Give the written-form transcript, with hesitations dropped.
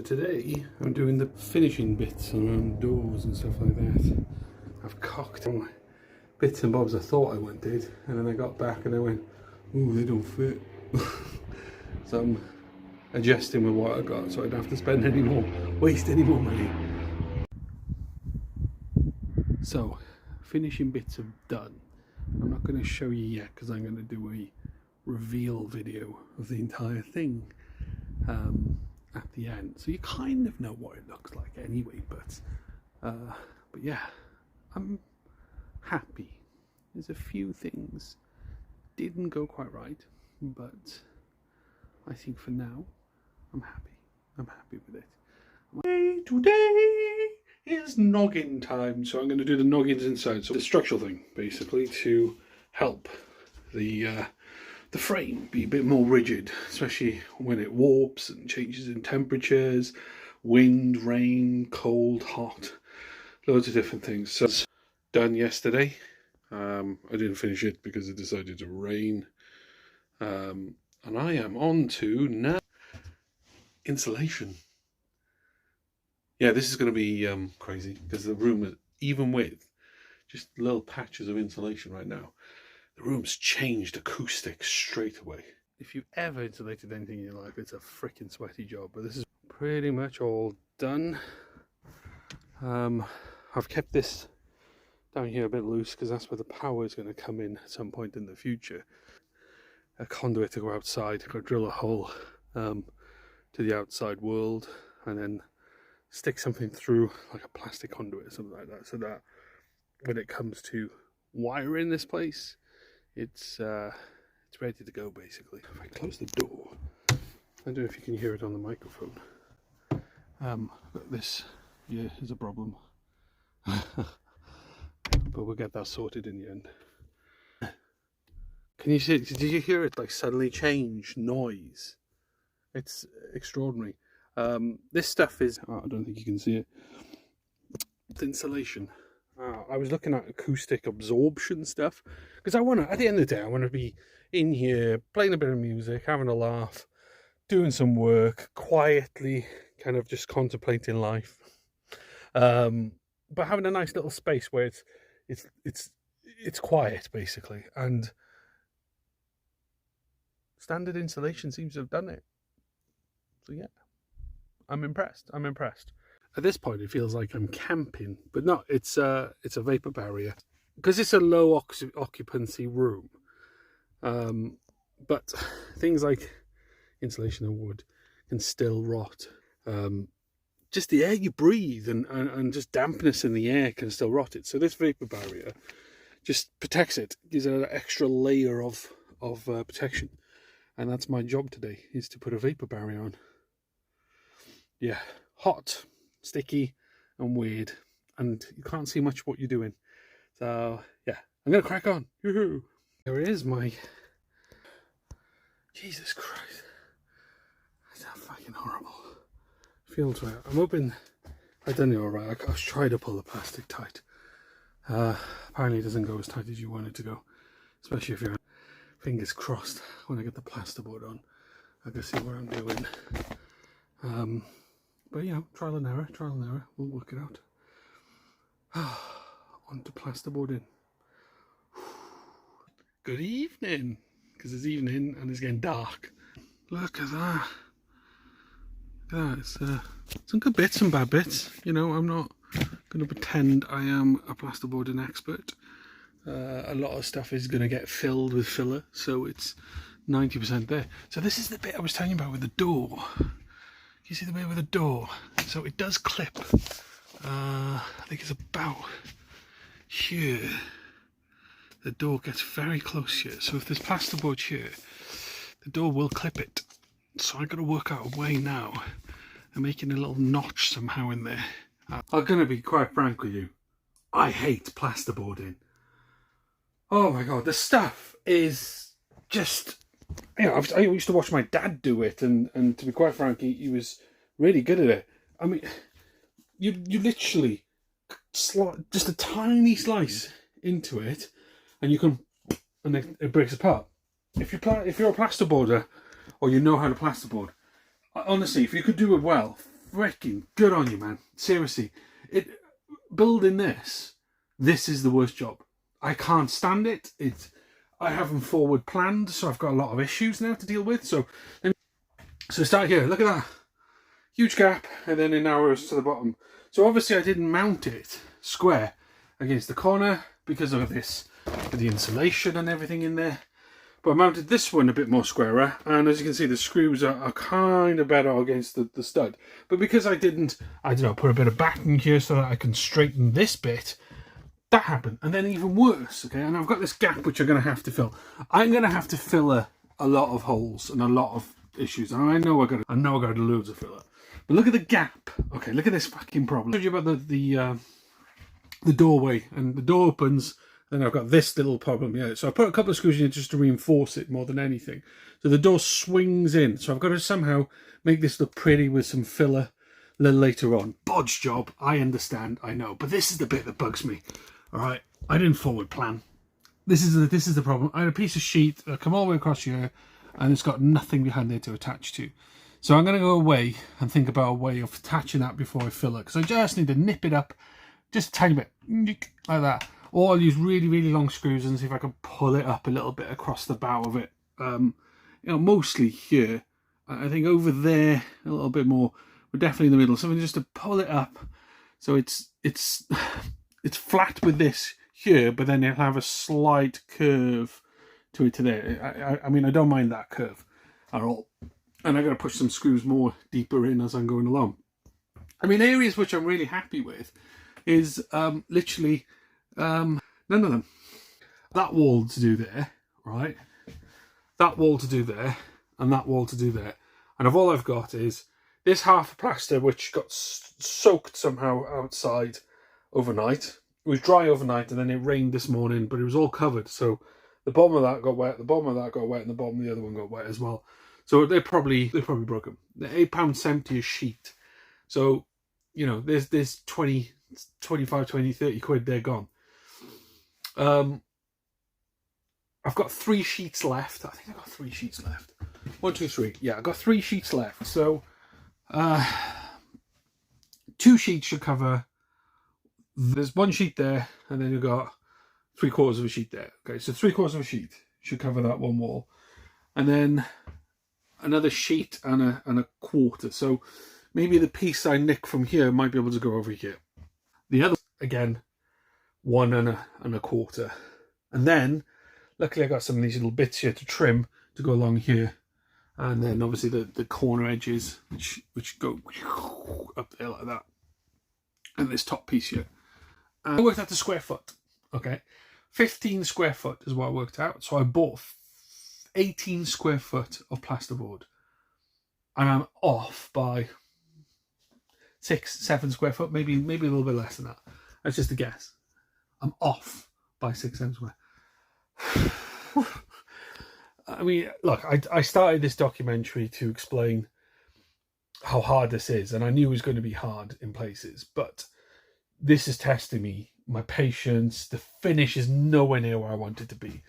today I'm doing the finishing bits around doors and stuff like that. I've cocked on bits and bobs I thought I wanted, and then I got back and I went, ooh, they don't fit. So I'm adjusting with what I got so I don't have to spend any more, waste any more money. So finishing bits are done. I'm not going to show you yet because I'm going to do a reveal video of the entire thing at the end, so you kind of know what it looks like anyway. But yeah, I'm happy. There's a few things didn't go quite right, but I think for now I'm happy with it. Today is noggin time, so I'm going to do the noggins inside, so the structural thing basically to help the frame be a bit more rigid, especially when it warps and changes in temperatures, wind, rain, cold, hot, loads of different things. So it's done yesterday. I didn't finish it because it decided to rain, and I am on to now insulation. Yeah, this is going to be crazy because the room is, even with just little patches of insulation right now, the room's changed acoustics straight away. If you've ever insulated anything in your life, it's a freaking sweaty job, but this is pretty much all done. I've kept this down here a bit loose because that's where the power is going to come in at some point in the future. A conduit to go outside, go drill a hole to the outside world, and then stick something through like a plastic conduit or something like that, so that when it comes to wiring this place, it's ready to go basically. If I close the door, I don't know if you can hear it on the microphone. This here is a problem, but we'll get that sorted in the end. Can you see? Did you hear it like suddenly change noise? It's extraordinary. This stuff is, oh, I don't think you can see it. It's insulation. I was looking at acoustic absorption stuff because I want to, at the end of the day, I want to be in here playing a bit of music, having a laugh, doing some work quietly, kind of just contemplating life, but having a nice little space where it's quiet basically. And standard insulation seems to have done it. So yeah, I'm impressed. At this point, it feels like I'm camping, but no, it's a vapor barrier because it's a low occupancy room. But things like insulation and wood can still rot. Just the air you breathe and just dampness in the air can still rot it. So this vapor barrier just protects it, gives it an extra layer of protection. And that's my job today, is to put a vapor barrier on. Yeah, hot, sticky and weird, and you can't see much what you're doing. So yeah, I'm gonna crack on. Yoo-hoo. There is my, Jesus Christ, that's fucking horrible. Feels right. I'm hoping I've done it all right. I was trying to pull the plastic tight. Apparently it doesn't go as tight as you want it to go, especially if you're fingers crossed. When I get the plasterboard on, I can see what I'm doing. But you know, trial and error, we'll work it out. On to plasterboarding. Good evening, because it's evening and it's getting dark. Look at that. Look at that. It's some good bits and bad bits. You know, I'm not going to pretend I am a plasterboarding expert. A lot of stuff is going to get filled with filler, so it's 90% there. So this is the bit I was telling you about with the door. You see the bit with the door? So it does clip. I think it's about here. The door gets very close here. So if there's plasterboard here, the door will clip it. So I've got to work out a way now and making a little notch somehow in there. I'm going to be quite frank with you. I hate plasterboarding. Oh my God, the stuff is just... You know, I used to watch my dad do it, and to be quite frank, he was really good at it. I mean, you literally just a tiny slice into it, and you can, and it breaks apart. If you're a plasterboarder, or you know how to plasterboard, honestly, if you could do it well, freaking good on you, man. Seriously, building this is the worst job. I can't stand it. I haven't forward planned, so I've got a lot of issues now to deal with. So start here. Look at that huge gap, and then it narrows to the bottom. So obviously I didn't mount it square against the corner because of this, the insulation and everything in there. But I mounted this one a bit more squarer, and as you can see, the screws are kind of better against the stud. But because I didn't, I don't know, put a bit of backing here so that I can straighten this bit, that happened. And then even worse, okay, and I've got this gap which I'm going to have to fill. I'm going to have to fill a lot of holes and a lot of issues. And I know I got loads of filler. But look at the gap. Okay, look at this fucking problem. I told you about the doorway, and the door opens. Then I've got this little problem here. So I put a couple of screws in just to reinforce it more than anything. So the door swings in. So I've got to somehow make this look pretty with some filler a little later on. Bodge job, I understand, I know. But this is the bit that bugs me. All right, I didn't forward plan. This is the problem. I had a piece of sheet that come all the way across here, and it's got nothing behind there to attach to. So I'm going to go away and think about a way of attaching that before I fill it. Because I just need to nip it up just a tiny bit, like that. Or I'll use really, really long screws and see if I can pull it up a little bit across the bow of it. You know, mostly here. I think over there a little bit more. We're definitely in the middle. Something just to pull it up, so it's it's flat with this here, but then it'll have a slight curve to it to there. I mean, I don't mind that curve at all. And I'm going to push some screws more deeper in as I'm going along. I mean, areas which I'm really happy with is literally none of them. That wall to do there, right? That wall to do there, and that wall to do there. And all I've got is this half of plaster, which got soaked somehow outside overnight. It was dry overnight, and then it rained this morning, but it was all covered. So the bottom of that got wet, the bottom of that got wet, and the bottom of the other one got wet as well. So they probably broke them. They're £8.70 a sheet. So, you know, there's 20, 25, 20, 30 quid, they're gone. I've got 3 sheets left. I think I've got 3 sheets left. 1, 2, 3. Yeah, I've got 3 sheets left. So 2 sheets should cover. There's 1 sheet there, and then you've got 3/4 of a sheet there. Okay, so 3/4 of a sheet should cover that one wall. And then another sheet and a quarter. So maybe the piece I nick from here might be able to go over here. The other, again, 1 and a quarter. And then, luckily I got some of these little bits here to trim to go along here. And then obviously the corner edges, which go up there like that. And this top piece here. And I worked out the square foot, okay? 15 square foot is what I worked out. So I bought 18 square foot of plasterboard. And I'm off by 6, 7 square foot, maybe a little bit less than that. That's just a guess. I'm off by 6, 7 square. I mean, look, I started this documentary to explain how hard this is, and I knew it was going to be hard in places, but this is testing me, my patience. The finish is nowhere near where I want it to be.